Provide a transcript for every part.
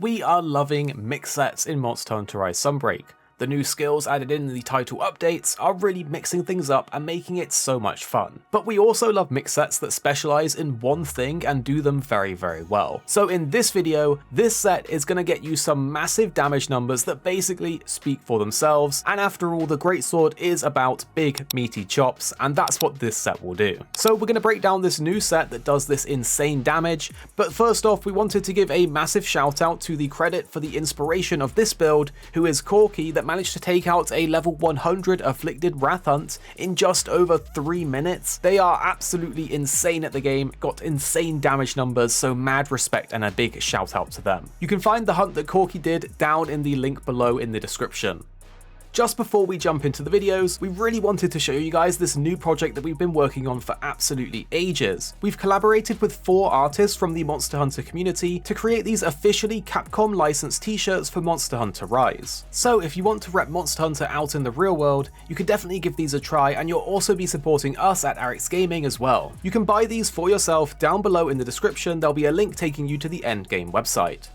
We are loving mix sets in Monster Hunter Rise Sunbreak. The new skills added in the title updates are really mixing things up and making it so much fun. But we also love mix sets that specialize in one thing and do them very, very well. So in this video, this set is going to get you some massive damage numbers that basically speak for themselves, and after all, the Greatsword is about big meaty chops, and that's what this set will do. So we're going to break down this new set that does this insane damage, but first off, we wanted to give a massive shout out to the credit for the inspiration of this build, who is Corky, that managed to take out a level 100 afflicted Wrath Hunt in just over 3 minutes. They are absolutely insane at the game, got insane damage numbers, so mad respect and a big shout out to them. You can find the hunt that Corky did down in the link below in the description. Just before we jump into the videos, we really wanted to show you guys this new project that we've been working on for absolutely ages. We've collaborated with 4 artists from the Monster Hunter community to create these officially Capcom licensed t-shirts for Monster Hunter Rise. So if you want to rep Monster Hunter out in the real world, you could definitely give these a try, and you'll also be supporting us at HyperX Gaming as well. You can buy these for yourself down below in the description. There'll be a link taking you to the endgame website.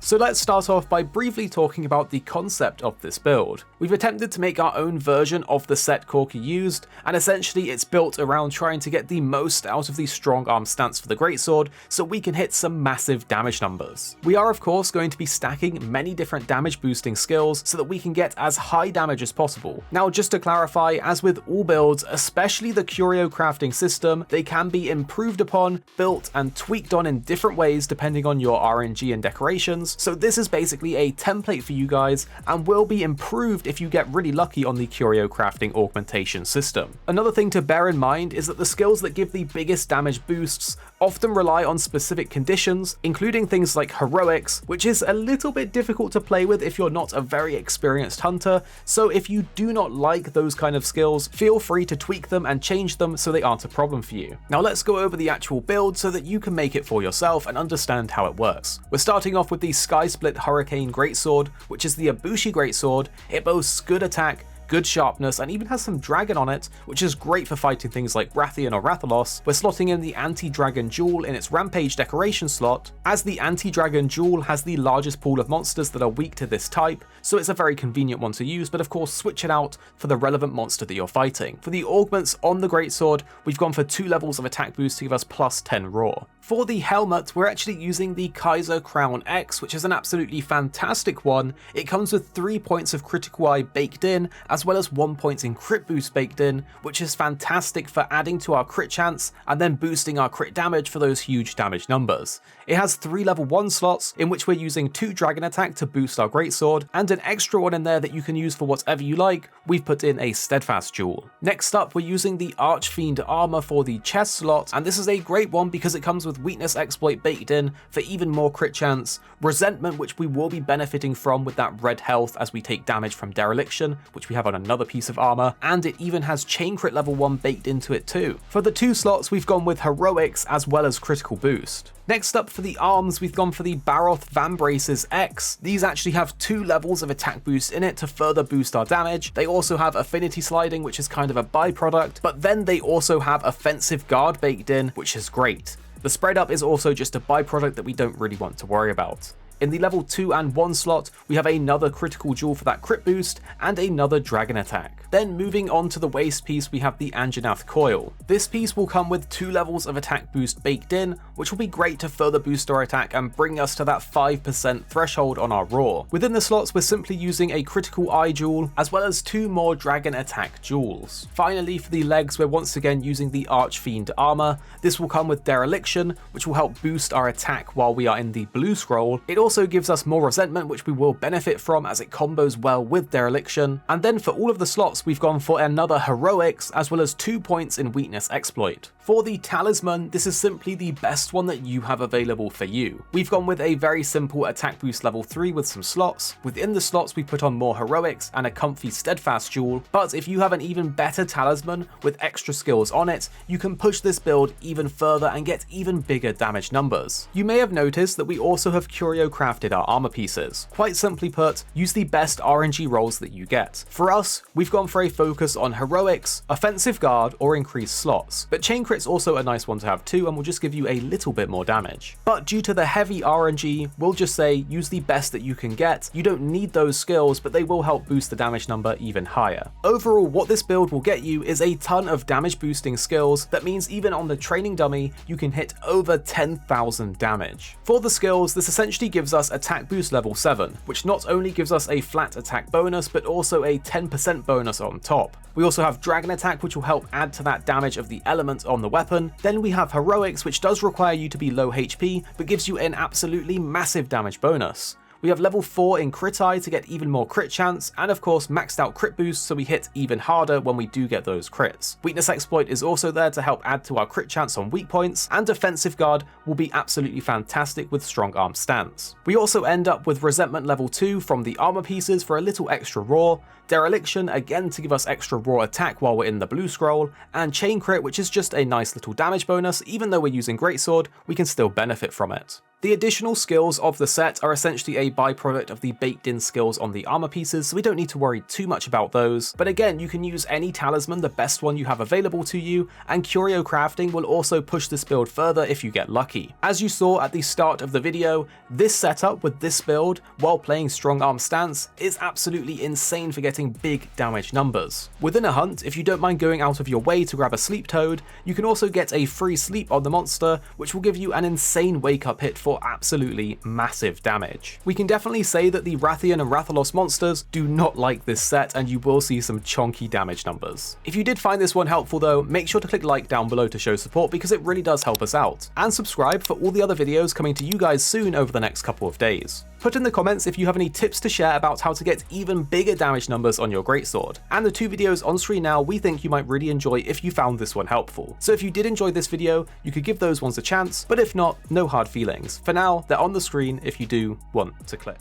So let's start off by briefly talking about the concept of this build. We've attempted to make our own version of the set Corky used, and essentially it's built around trying to get the most out of the strong arm stance for the Greatsword so we can hit some massive damage numbers. We are of course going to be stacking many different damage boosting skills so that we can get as high damage as possible. Now just to clarify, as with all builds, especially the curio crafting system, they can be improved upon, built and tweaked on in different ways depending on your RNG and decorations. So this is basically a template for you guys and will be improved if you get really lucky on the curio crafting augmentation system. Another thing to bear in mind is that the skills that give the biggest damage boosts often rely on specific conditions, including things like heroics, which is a little bit difficult to play with if you're not a very experienced hunter. So if you do not like those kind of skills, feel free to tweak them and change them so they aren't a problem for you. Now let's go over the actual build so that you can make it for yourself and understand how it works. We're starting off with the Sky Split Hurricane Greatsword, which is the Ibushi Greatsword. It boasts good attack, good sharpness, and even has some dragon on it, which is great for fighting things like Rathian or Rathalos. We're slotting in the Anti-Dragon Jewel in its Rampage decoration slot, as the Anti-Dragon Jewel has the largest pool of monsters that are weak to this type, so it's a very convenient one to use, but of course switch it out for the relevant monster that you're fighting. For the augments on the Greatsword, we've gone for 2 levels of attack boost to give us plus 10 raw. For the helmet, we're actually using the Kaiser Crown X, which is an absolutely fantastic one. It comes with 3 points of critical eye baked in, as well as 1 point in crit boost baked in, which is fantastic for adding to our crit chance and then boosting our crit damage for those huge damage numbers. It has 3 level 1 slots, in which we're using 2 dragon attack to boost our Greatsword, and an extra one in there that you can use for whatever you like. We've put in a Steadfast Jewel. Next up, we're using the Archfiend Armor for the chest slot, and this is a great one because it comes with Weakness Exploit baked in for even more crit chance, Resentment, which we will be benefiting from with that red health as we take damage from Dereliction, which we have on another piece of armor, and it even has Chain Crit level 1 baked into it too. For the 2 slots, we've gone with Heroics as well as Critical Boost. Next up for the arms, we've gone for the Baroth Vambraces X. These actually have 2 levels of attack boost in it to further boost our damage. They also have Affinity Sliding, which is kind of a byproduct, but then they also have Offensive Guard baked in, which is great. The spread up is also just a byproduct that we don't really want to worry about. In the level 2 and 1 slot, we have another critical jewel for that crit boost and another dragon attack. Then moving on to the waist piece, we have the Anjanath Coil. This piece will come with 2 levels of attack boost baked in, which will be great to further boost our attack and bring us to that 5% threshold on our raw. Within the slots, we're simply using a critical eye jewel, as well as 2 more dragon attack jewels. Finally, for the legs, we're once again using the Archfiend Armor. This will come with Dereliction, which will help boost our attack while we are in the blue scroll. It also gives us more Resentment, which we will benefit from as it combos well with Dereliction. And then for all of the slots, we've gone for another Heroics, as well as 2 points in Weakness Exploit. For the Talisman, this is simply the best one that you have available for you. We've gone with a very simple attack boost level 3 with some slots. Within the slots, we put on more Heroics and a comfy Steadfast Jewel, but if you have an even better Talisman with extra skills on it, you can push this build even further and get even bigger damage numbers. You may have noticed that we also have curio crafted our armor pieces. Quite simply put, use the best RNG rolls that you get. For us, we've gone for a focus on heroics, offensive guard, or increased slots, but chain crit's also a nice one to have too and will just give you a little bit more damage. But due to the heavy RNG, we'll just say use the best that you can get. You don't need those skills, but they will help boost the damage number even higher. Overall, what this build will get you is a ton of damage boosting skills. That means even on the training dummy, you can hit over 10,000 damage. For the skills, this essentially gives us attack boost level 7, which not only gives us a flat attack bonus, but also a 10% bonus on top. We also have Dragon Attack, which will help add to that damage of the element on the weapon. Then we have Heroics, which does require you to be low HP, but gives you an absolutely massive damage bonus. We have level 4 in Crit Eye to get even more crit chance, and of course maxed out crit boost so we hit even harder when we do get those crits. Weakness Exploit is also there to help add to our crit chance on weak points, and Defensive Guard will be absolutely fantastic with Strong Arm stance. We also end up with Resentment level 2 from the armor pieces for a little extra raw, Dereliction again to give us extra raw attack while we're in the blue scroll, and Chain Crit, which is just a nice little damage bonus. Even though we're using Greatsword, we can still benefit from it. The additional skills of the set are essentially a byproduct of the baked in skills on the armor pieces, so we don't need to worry too much about those. But again, you can use any talisman, the best one you have available to you, and curio crafting will also push this build further if you get lucky. As you saw at the start of the video, this setup with this build, while playing strong arm stance, is absolutely insane for getting big damage numbers. Within a hunt, if you don't mind going out of your way to grab a sleep toad, you can also get a free sleep on the monster, which will give you an insane wake up hit for absolutely massive damage. We can definitely say that the Rathian and Rathalos monsters do not like this set, and you will see some chonky damage numbers. If you did find this one helpful though, make sure to click like down below to show support because it really does help us out, and subscribe for all the other videos coming to you guys soon over the next couple of days. Put in the comments if you have any tips to share about how to get even bigger damage numbers on your greatsword, and the 2 videos on screen now we think you might really enjoy if you found this one helpful. So if you did enjoy this video, you could give those ones a chance, but if not, no hard feelings. For now, they're on the screen if you do want to click.